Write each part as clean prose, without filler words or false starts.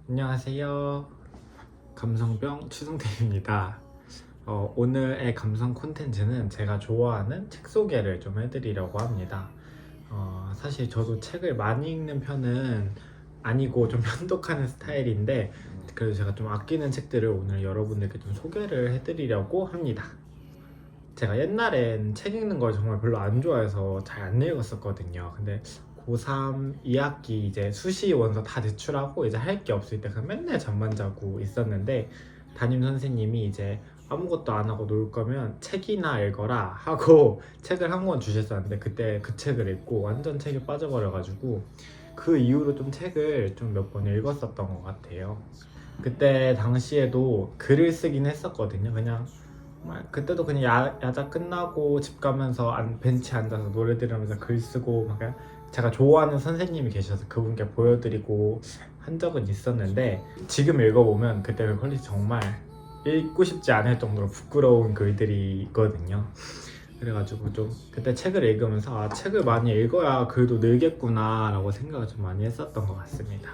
안녕하세요. 감성병 추승태입니다. 오늘의 감성 콘텐츠는 제가 좋아하는 책 소개를 좀 해드리려고 합니다. 사실 저도 책을 많이 읽는 편은 아니고 좀 편독하는 스타일인데, 그래도 제가 좀 아끼는 책들을 오늘 여러분들께 좀 소개를 해드리려고 합니다. 제가 옛날엔 책 읽는 걸 정말 별로 안 좋아해서 잘 안 읽었었거든요. 근데 고3 2학기 이제 수시 원서 다 제출하고 이제 할 게 없을 때 그냥 맨날 잠만 자고 있었는데, 담임 선생님이 이제 아무것도 안 하고 놀 거면 책이나 읽어라 하고 책을 한 권 주셨었는데, 그때 그 책을 읽고 완전 책에 빠져버려가지고 그 이후로 좀 책을 좀 몇 번 읽었었던 것 같아요. 그때 당시에도 글을 쓰긴 했었거든요. 그냥 그때도 그냥 야자 끝나고 집 가면서 벤치에 앉아서 노래 들으면서 글 쓰고 막 그냥 제가 좋아하는 선생님이 계셔서 그분께 보여드리고 한 적은 있었는데, 지금 읽어보면 그때 그 퀄리티 정말 읽고 싶지 않을 정도로 부끄러운 글들이 있거든요. 그래가지고 좀 그때 책을 읽으면서 책을 많이 읽어야 글도 늘겠구나 라고 생각을 좀 많이 했었던 것 같습니다.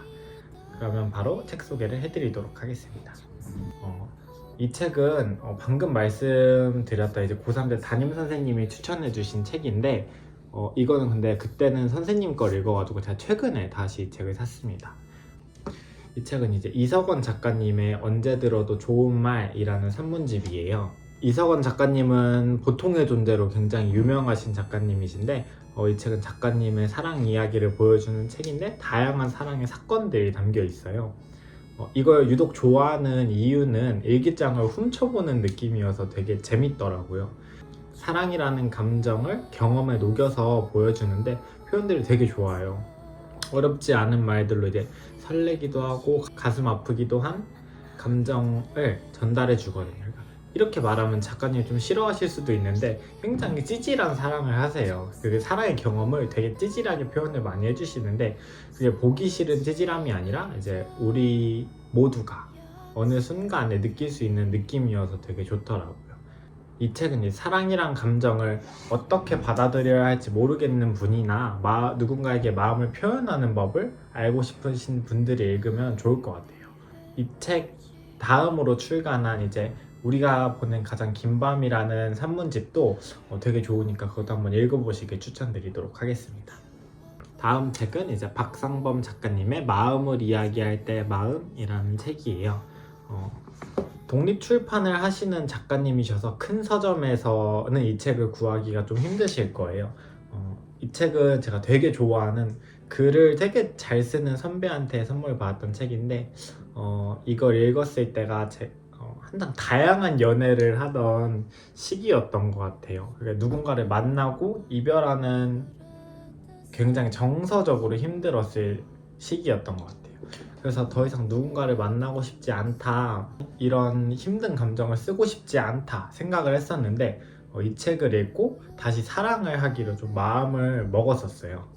그러면 바로 책 소개를 해드리도록 하겠습니다. 이 책은 방금 말씀드렸던 이제 고3 때 담임 선생님이 추천해주신 책인데, 이거는 근데 그때는 선생님 걸 읽어가지고 제가 최근에 다시 이 책을 샀습니다. 이 책은 이제 이석원 작가님의 언제 들어도 좋은 말이라는 산문집이에요. 이석원 작가님은 보통의 존재로 굉장히 유명하신 작가님이신데, 이 책은 작가님의 사랑 이야기를 보여주는 책인데 다양한 사랑의 사건들이 담겨 있어요. 이걸 유독 좋아하는 이유는 일기장을 훔쳐보는 느낌이어서 되게 재밌더라고요. 사랑이라는 감정을 경험에 녹여서 보여주는데 표현들이 되게 좋아요. 어렵지 않은 말들로 이제 설레기도 하고 가슴 아프기도 한 감정을 전달해 주거든요. 그러니까 이렇게 말하면 작가님이 좀 싫어하실 수도 있는데 굉장히 찌질한 사랑을 하세요. 그 사랑의 경험을 되게 찌질하게 표현을 많이 해주시는데, 그게 보기 싫은 찌질함이 아니라 이제 우리 모두가 어느 순간에 느낄 수 있는 느낌이어서 되게 좋더라고요. 이 책은 이 사랑이란 감정을 어떻게 받아들여야 할지 모르겠는 분이나 누군가에게 마음을 표현하는 법을 알고 싶으신 분들이 읽으면 좋을 것 같아요. 이 책 다음으로 출간한 이제 우리가 보낸 가장 긴 밤이라는 산문집도 되게 좋으니까 그것도 한번 읽어보시길 추천드리도록 하겠습니다. 다음 책은 이제 박상범 작가님의 마음을 이야기할 때 마음이라는 책이에요. 독립 출판을 하시는 작가님이셔서 큰 서점에서는 이 책을 구하기가 좀 힘드실 거예요. 이 책은 제가 되게 좋아하는, 글을 되게 잘 쓰는 선배한테 선물 받았던 책인데, 이걸 읽었을 때가 한창 다양한 연애를 하던 시기였던 것 같아요. 그러니까 누군가를 만나고 이별하는 굉장히 정서적으로 힘들었을 시기였던 것 같아요. 그래서 더 이상 누군가를 만나고 싶지 않다, 이런 힘든 감정을 쓰고 싶지 않다 생각을 했었는데, 이 책을 읽고 다시 사랑을 하기로 좀 마음을 먹었었어요.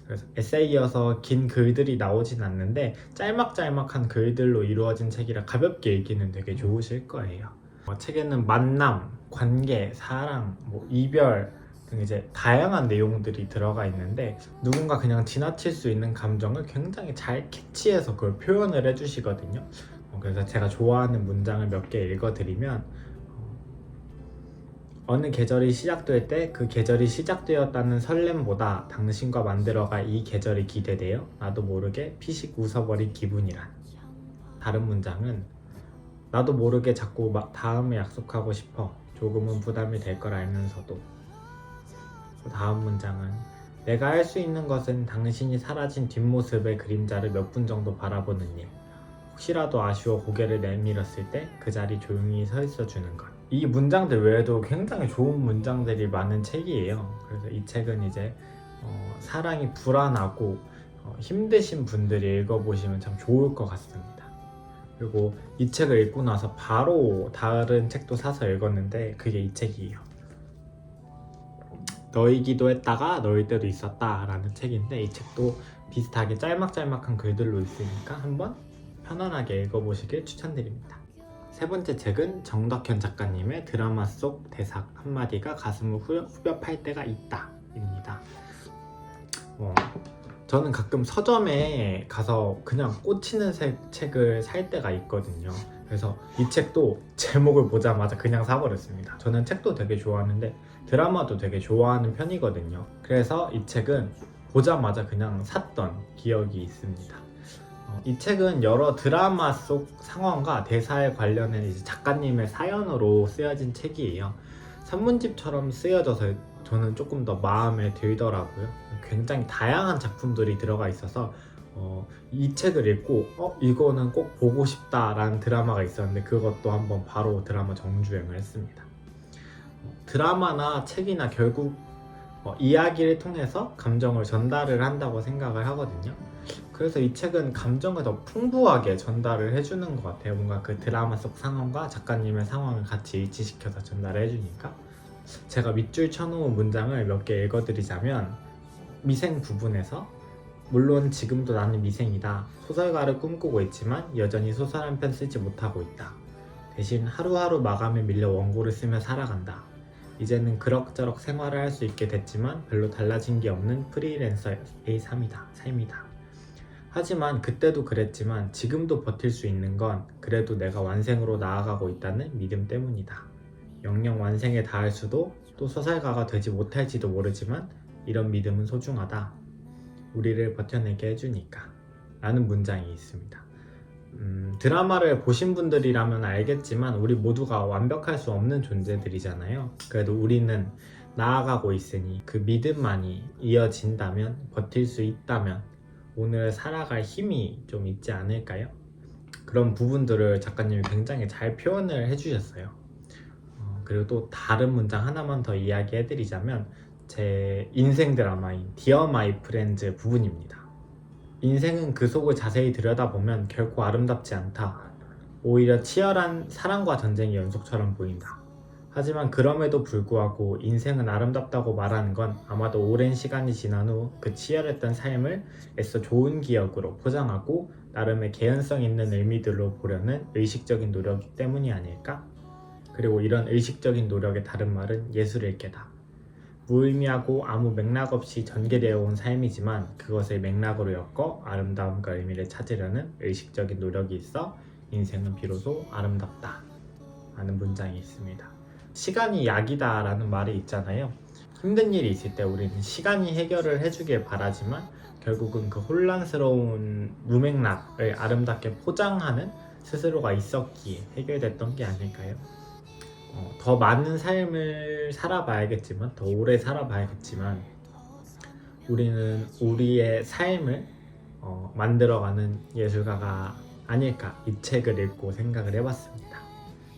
그래서 에세이여서 긴 글들이 나오진 않는데 짤막짤막한 글들로 이루어진 책이라 가볍게 읽기는 되게 좋으실 거예요. 책에는 만남, 관계, 사랑, 이별 등 이제 다양한 내용들이 들어가 있는데, 누군가 그냥 지나칠 수 있는 감정을 굉장히 잘 캐치해서 그걸 표현을 해주시거든요. 그래서 제가 좋아하는 문장을 몇 개 읽어드리면, 어느 계절이 시작될 때 그 계절이 시작되었다는 설렘보다 당신과 만들어갈 이 계절이 기대되어 나도 모르게 피식 웃어버린 기분이란. 다른 문장은 나도 모르게 자꾸 다음에 약속하고 싶어. 조금은 부담이 될 걸 알면서도. 다음 문장은 내가 할 수 있는 것은 당신이 사라진 뒷모습의 그림자를 몇 분 정도 바라보는 일. 혹시라도 아쉬워 고개를 내밀었을 때 그 자리 조용히 서 있어 주는 것. 이 문장들 외에도 굉장히 좋은 문장들이 많은 책이에요. 그래서 이 책은 이제 사랑이 불안하고 힘드신 분들이 읽어보시면 참 좋을 것 같습니다. 그리고 이 책을 읽고 나서 바로 다른 책도 사서 읽었는데 그게 이 책이에요. 너이기도 했다가 너일 때도 있었다 라는 책인데, 이 책도 비슷하게 짤막짤막한 글들로 있으니까 한번 편안하게 읽어보시길 추천드립니다. 세 번째 책은 정덕현 작가님의 드라마 속 대사 한마디가 가슴을 후벼 팔 때가 있다 입니다. 저는 가끔 서점에 가서 그냥 꽂히는 책을 살 때가 있거든요. 그래서 이 책도 제목을 보자마자 그냥 사버렸습니다. 저는 책도 되게 좋아하는데 드라마도 되게 좋아하는 편이거든요. 그래서 이 책은 보자마자 그냥 샀던 기억이 있습니다. 이 책은 여러 드라마 속 상황과 대사에 관련된 이제 작가님의 사연으로 쓰여진 책이에요. 산문집처럼 쓰여져서 저는 조금 더 마음에 들더라고요. 굉장히 다양한 작품들이 들어가 있어서 이 책을 읽고 이거는 꼭 보고 싶다라는 드라마가 있었는데 그것도 한번 바로 드라마 정주행을 했습니다. 드라마나 책이나 결국 이야기를 통해서 감정을 전달을 한다고 생각을 하거든요. 그래서 이 책은 감정을 더 풍부하게 전달을 해주는 것 같아요. 뭔가 그 드라마 속 상황과 작가님의 상황을 같이 일치시켜서 전달을 해주니까. 제가 밑줄 쳐놓은 문장을 몇 개 읽어드리자면, 미생 부분에서 물론 지금도 나는 미생이다. 소설가를 꿈꾸고 있지만 여전히 소설 한 편 쓰지 못하고 있다. 대신 하루하루 마감에 밀려 원고를 쓰며 살아간다. 이제는 그럭저럭 생활을 할 수 있게 됐지만 별로 달라진 게 없는 프리랜서의 삶이다. 하지만 그때도 그랬지만 지금도 버틸 수 있는 건 그래도 내가 완생으로 나아가고 있다는 믿음 때문이다. 영영 완생에 닿을 수도 또 소설가가 되지 못할지도 모르지만 이런 믿음은 소중하다. 우리를 버텨내게 해주니까 라는 문장이 있습니다. 드라마를 보신 분들이라면 알겠지만 우리 모두가 완벽할 수 없는 존재들이잖아요. 그래도 우리는 나아가고 있으니 그 믿음만이 이어진다면, 버틸 수 있다면 오늘 살아갈 힘이 좀 있지 않을까요? 그런 부분들을 작가님이 굉장히 잘 표현을 해주셨어요. 그리고 또 다른 문장 하나만 더 이야기해드리자면 제 인생 드라마인 Dear My Friends 부분입니다. 인생은 그 속을 자세히 들여다보면 결코 아름답지 않다. 오히려 치열한 사랑과 전쟁의 연속처럼 보인다. 하지만 그럼에도 불구하고 인생은 아름답다고 말하는 건 아마도 오랜 시간이 지난 후 그 치열했던 삶을 애써 좋은 기억으로 포장하고 나름의 개연성 있는 의미들로 보려는 의식적인 노력 때문이 아닐까? 그리고 이런 의식적인 노력의 다른 말은 예술일 게다. 무의미하고 아무 맥락 없이 전개되어 온 삶이지만 그것을 맥락으로 엮어 아름다움과 의미를 찾으려는 의식적인 노력이 있어 인생은 비로소 아름답다 라는 문장이 있습니다. 시간이 약이다 라는 말이 있잖아요. 힘든 일이 있을 때 우리는 시간이 해결을 해주길 바라지만 결국은 그 혼란스러운 무맥락을 아름답게 포장하는 스스로가 있었기에 해결됐던 게 아닐까요? 더 많은 삶을 살아봐야겠지만, 더 오래 살아봐야겠지만 우리는 우리의 삶을 만들어가는 예술가가 아닐까, 이 책을 읽고 생각을 해봤습니다.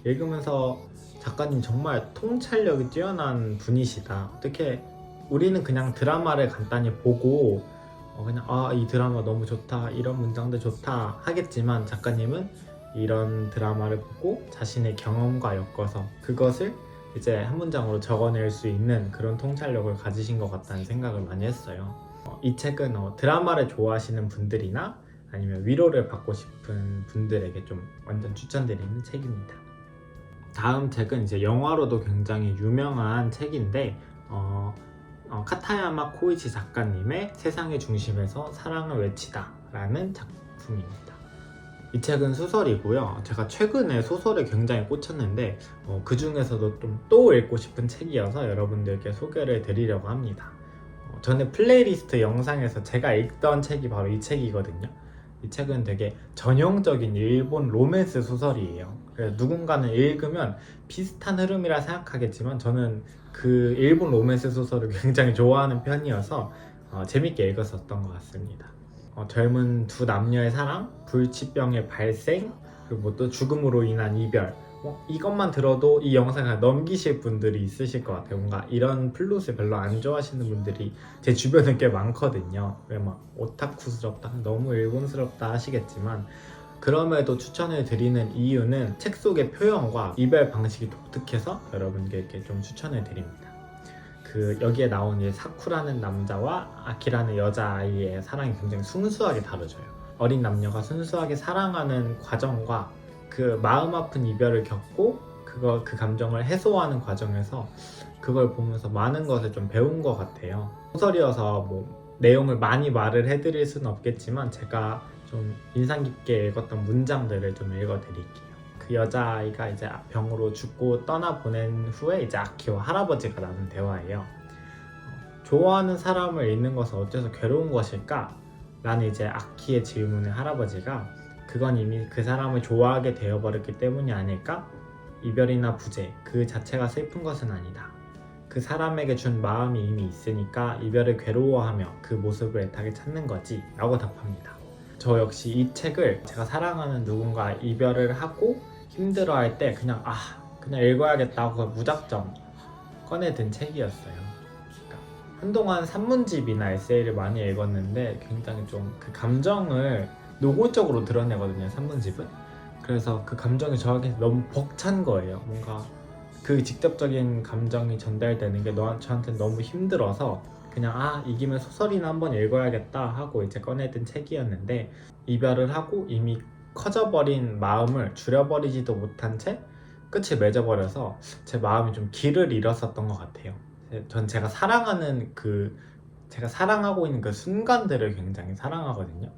읽으면서 작가님 정말 통찰력이 뛰어난 분이시다. 어떻게 우리는 그냥 드라마를 간단히 보고 그냥 이 드라마 너무 좋다, 이런 문장도 좋다 하겠지만 작가님은 이런 드라마를 보고 자신의 경험과 엮어서 그것을 이제 한 문장으로 적어낼 수 있는 그런 통찰력을 가지신 것 같다는 생각을 많이 했어요. 이 책은 드라마를 좋아하시는 분들이나 아니면 위로를 받고 싶은 분들에게 좀 완전 추천드리는 책입니다. 다음 책은 이제 영화로도 굉장히 유명한 책인데 카타야마 코이치 작가님의 세상의 중심에서 사랑을 외치다 라는 작품입니다. 이 책은 소설이고요. 제가 최근에 소설에 굉장히 꽂혔는데 그 중에서도 좀 또 읽고 싶은 책이어서 여러분들께 소개를 드리려고 합니다. 전에 플레이리스트 영상에서 제가 읽던 책이 바로 이 책이거든요. 이 책은 되게 전형적인 일본 로맨스 소설이에요. 그래서 누군가는 읽으면 비슷한 흐름이라 생각하겠지만 저는 그 일본 로맨스 소설을 굉장히 좋아하는 편이어서 재밌게 읽었었던 것 같습니다. 젊은 두 남녀의 사랑, 불치병의 발생, 그리고 또 죽음으로 인한 이별, 이것만 들어도 이 영상을 넘기실 분들이 있으실 것 같아요. 뭔가 이런 플롯을 별로 안 좋아하시는 분들이 제 주변에 꽤 많거든요. 왜 막 오타쿠스럽다, 너무 일본스럽다 하시겠지만 그럼에도 추천을 드리는 이유는 책 속의 표현과 이별 방식이 독특해서 여러분들께 좀 추천을 드립니다. 여기에 나온 이 사쿠라는 남자와 아키라는 여자아이의 사랑이 굉장히 순수하게 다뤄져요. 어린 남녀가 순수하게 사랑하는 과정과 그 마음 아픈 이별을 겪고 그 감정을 해소하는 과정에서 그걸 보면서 많은 것을 좀 배운 것 같아요. 소설이어서 내용을 많이 말을 해드릴 수는 없겠지만 제가 좀 인상 깊게 읽었던 문장들을 좀 읽어드릴게요. 그 여자아이가 이제 병으로 죽고 떠나보낸 후에 이제 아키와 할아버지가 나눈 대화예요. 좋아하는 사람을 잃는 것은 어째서 괴로운 것일까? 라는 이제 아키의 질문에 할아버지가 그건 이미 그 사람을 좋아하게 되어버렸기 때문이 아닐까? 이별이나 부재 그 자체가 슬픈 것은 아니다. 그 사람에게 준 마음이 이미 있으니까 이별을 괴로워하며 그 모습을 애타게 찾는 거지 라고 답합니다. 저 역시 이 책을 제가 사랑하는 누군가 이별을 하고 힘들어할 때 그냥 읽어야겠다 하고 무작정 꺼내든 책이었어요. 그러니까 한동안 산문집이나 에세이를 많이 읽었는데 굉장히 좀 그 감정을 노골적으로 드러내거든요, 산문집은. 그래서 그 감정이 저에게 너무 벅찬 거예요. 뭔가 그 직접적인 감정이 전달되는 게 저한테 너무 힘들어서 그냥 이기면 소설이나 한번 읽어야겠다 하고 이제 꺼내든 책이었는데, 이별을 하고 이미 커져버린 마음을 줄여버리지도 못한 채 끝을 맺어버려서 제 마음이 좀 길을 잃었었던 것 같아요. 전 제가 사랑하고 있는 그 순간들을 굉장히 사랑하거든요.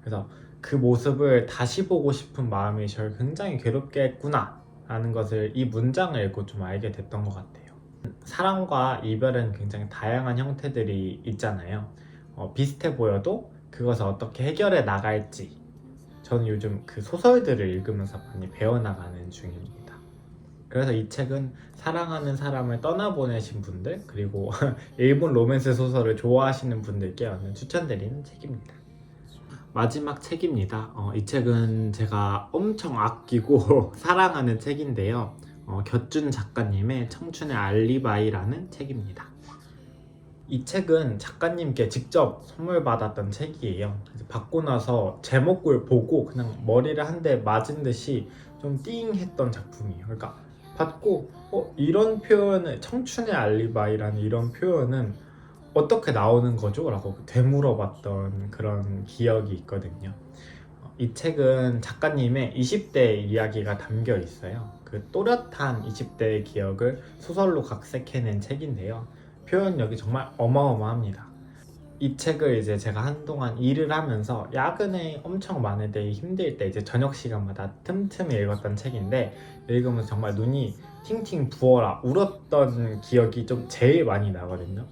그래서 그 모습을 다시 보고 싶은 마음이 저를 굉장히 괴롭게 했구나 라는 것을 이 문장을 읽고 좀 알게 됐던 것 같아요. 사랑과 이별은 굉장히 다양한 형태들이 있잖아요. 비슷해 보여도 그것을 어떻게 해결해 나갈지 저는 요즘 그 소설들을 읽으면서 많이 배워나가는 중입니다. 그래서 이 책은 사랑하는 사람을 떠나보내신 분들, 그리고 일본 로맨스 소설을 좋아하시는 분들께 저는 추천드리는 책입니다. 마지막 책입니다. 이 책은 제가 엄청 아끼고 사랑하는 책인데요. 곁준 작가님의 청춘의 알리바이라는 책입니다. 이 책은 작가님께 직접 선물 받았던 책이에요. 받고 나서 제목을 보고 그냥 머리를 한 대 맞은 듯이 좀 띵 했던 작품이에요. 그러니까 받고 이런 표현을, 청춘의 알리바이라는 이런 표현은 어떻게 나오는 거죠? 라고 되물어봤던 그런 기억이 있거든요. 이 책은 작가님의 20대 이야기가 담겨 있어요. 그 또렷한 20대의 기억을 소설로 각색해낸 책인데요. 표현력이 정말 어마어마합니다. 이 책을 이제 제가 한동안 일을 하면서 야근이 엄청 많을 때 힘들 때 이제 저녁 시간마다 틈틈이 읽었던 책인데, 읽으면서 정말 눈이 팅팅 부어라 울었던 기억이 좀 제일 많이 나거든요.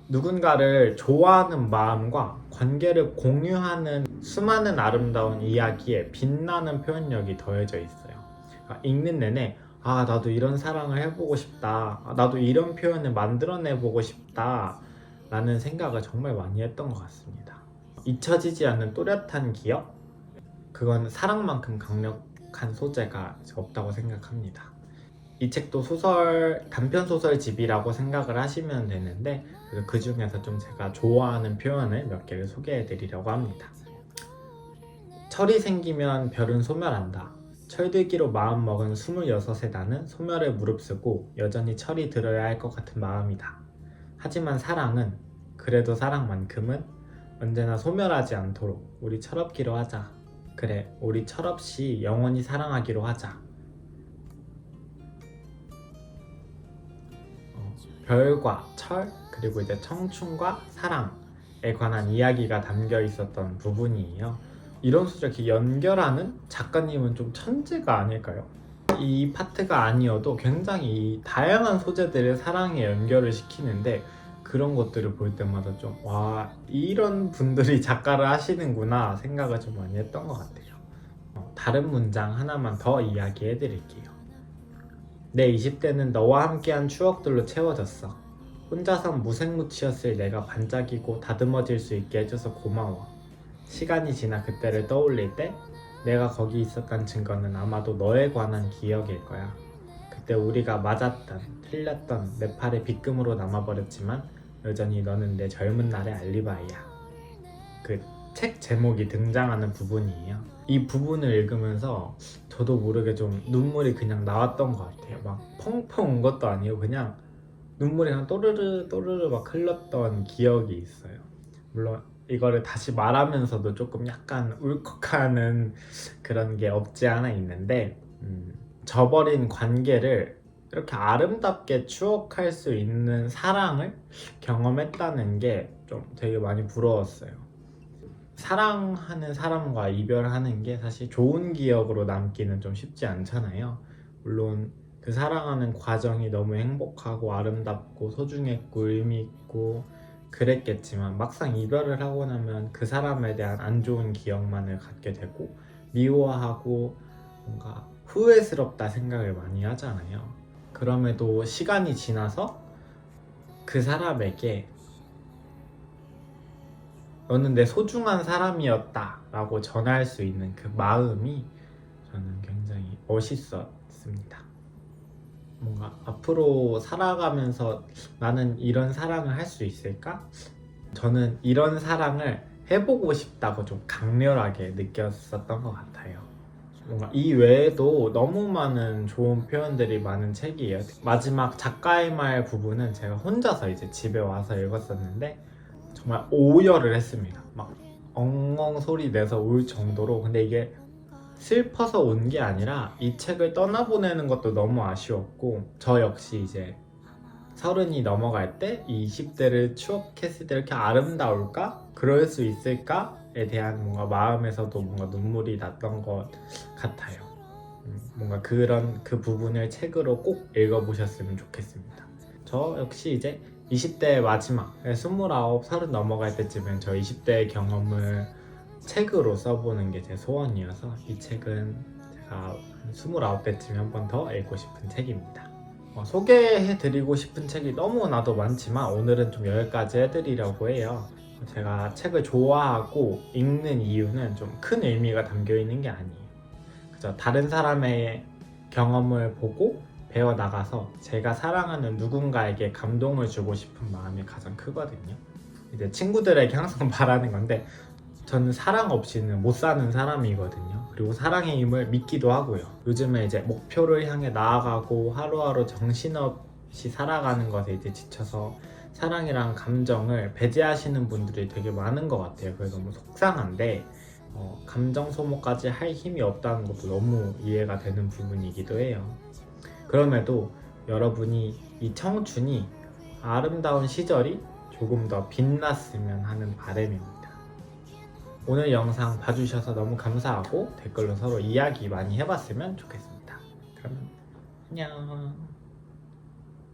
누군가를 좋아하는 마음과 관계를 공유하는 수많은 아름다운 이야기에 빛나는 표현력이 더해져 있어요. 그러니까 읽는 내내 나도 이런 사랑을 해보고 싶다, 나도 이런 표현을 만들어내보고 싶다 라는 생각을 정말 많이 했던 것 같습니다. 잊혀지지 않는 또렷한 기억? 그건 사랑만큼 강력한 소재가 없다고 생각합니다. 이 책도 단편소설집이라고 생각을 하시면 되는데, 그 중에서 좀 제가 좋아하는 표현을 몇 개를 소개해 드리려고 합니다. 철이 생기면 별은 소멸한다. 철들기로 마음먹은 26의 나는 소멸에 무릅쓰고 여전히 철이 들어야 할 것 같은 마음이다. 하지만 사랑은, 그래도 사랑만큼은 언제나 소멸하지 않도록 우리 철없기로 하자. 그래, 우리 철없이 영원히 사랑하기로 하자. 별과 철, 그리고 이제 청춘과 사랑에 관한 이야기가 담겨 있었던 부분이에요. 이런 소재를 이렇게 연결하는 작가님은 좀 천재가 아닐까요? 이 파트가 아니어도 굉장히 다양한 소재들을 사랑에 연결을 시키는데, 그런 것들을 볼 때마다 좀 이런 분들이 작가를 하시는구나 생각을 좀 많이 했던 것 같아요. 다른 문장 하나만 더 이야기해 드릴게요. 내 20대는 너와 함께한 추억들로 채워졌어. 혼자선 무색무취였을 내가 반짝이고 다듬어질 수 있게 해줘서 고마워. 시간이 지나 그때를 떠올릴 때 내가 거기 있었던 증거는 아마도 너에 관한 기억일 거야. 그때 우리가 맞았던, 틀렸던 내 팔에 빗금으로 남아버렸지만 여전히 너는 내 젊은 날의 알리바이야. 그 책 제목이 등장하는 부분이에요. 이 부분을 읽으면서 저도 모르게 좀 눈물이 그냥 나왔던 것 같아요. 막 펑펑 온 것도 아니고 그냥 눈물이 그냥 또르르 또르르 막 흘렀던 기억이 있어요. 물론 이거를 다시 말하면서도 조금 약간 울컥하는 그런 게 없지 않아 있는데, 저버린 관계를 이렇게 아름답게 추억할 수 있는 사랑을 경험했다는 게 좀 되게 많이 부러웠어요. 사랑하는 사람과 이별하는 게 사실 좋은 기억으로 남기는 좀 쉽지 않잖아요. 물론 그 사랑하는 과정이 너무 행복하고 아름답고 소중했고 의미 있고 그랬겠지만 막상 이별을 하고 나면 그 사람에 대한 안 좋은 기억만을 갖게 되고 미워하고 뭔가 후회스럽다 생각을 많이 하잖아요. 그럼에도 시간이 지나서 그 사람에게 너는 내 소중한 사람이었다 라고 전할 수 있는 그 마음이 저는 굉장히 멋있었습니다. 뭔가 앞으로 살아가면서 나는 이런 사랑을 할 수 있을까? 저는 이런 사랑을 해보고 싶다고 좀 강렬하게 느꼈었던 것 같아요. 뭔가 이 외에도 너무 많은 좋은 표현들이 많은 책이에요. 마지막 작가의 말 부분은 제가 혼자서 이제 집에 와서 읽었었는데 정말 오열을 했습니다. 막 엉엉 소리 내서 울 정도로. 근데 이게 슬퍼서 온 게 아니라 이 책을 떠나보내는 것도 너무 아쉬웠고, 저 역시 이제 30이 넘어갈 때 이 20대를 추억했을 때 이렇게 아름다울까? 그럴 수 있을까?에 대한 뭔가 마음에서도 뭔가 눈물이 났던 것 같아요. 뭔가 그런 그 부분을 책으로 꼭 읽어보셨으면 좋겠습니다. 저 역시 이제 20대 마지막 29, 30 넘어갈 때쯤엔 저 20대의 경험을 책으로 써보는 게 제 소원이어서 이 책은 제가 29대쯤에 한 번 더 읽고 싶은 책입니다. 소개해드리고 싶은 책이 너무나도 많지만 오늘은 좀 여기까지 해드리려고 해요. 제가 책을 좋아하고 읽는 이유는 좀 큰 의미가 담겨 있는 게 아니에요. 그저 다른 사람의 경험을 보고 배워나가서 제가 사랑하는 누군가에게 감동을 주고 싶은 마음이 가장 크거든요. 이제 친구들에게 항상 말하는 건데 저는 사랑 없이는 못 사는 사람이거든요. 그리고 사랑의 힘을 믿기도 하고요. 요즘에 이제 목표를 향해 나아가고 하루하루 정신없이 살아가는 것에 이제 지쳐서 사랑이랑 감정을 배제하시는 분들이 되게 많은 것 같아요. 그래서 너무 속상한데 감정 소모까지 할 힘이 없다는 것도 너무 이해가 되는 부분이기도 해요. 그럼에도 여러분이 이 청춘이 아름다운 시절이 조금 더 빛났으면 하는 바람입니다. 오늘 영상 봐주셔서 너무 감사하고 댓글로 서로 이야기 많이 해봤으면 좋겠습니다. 그럼 안녕.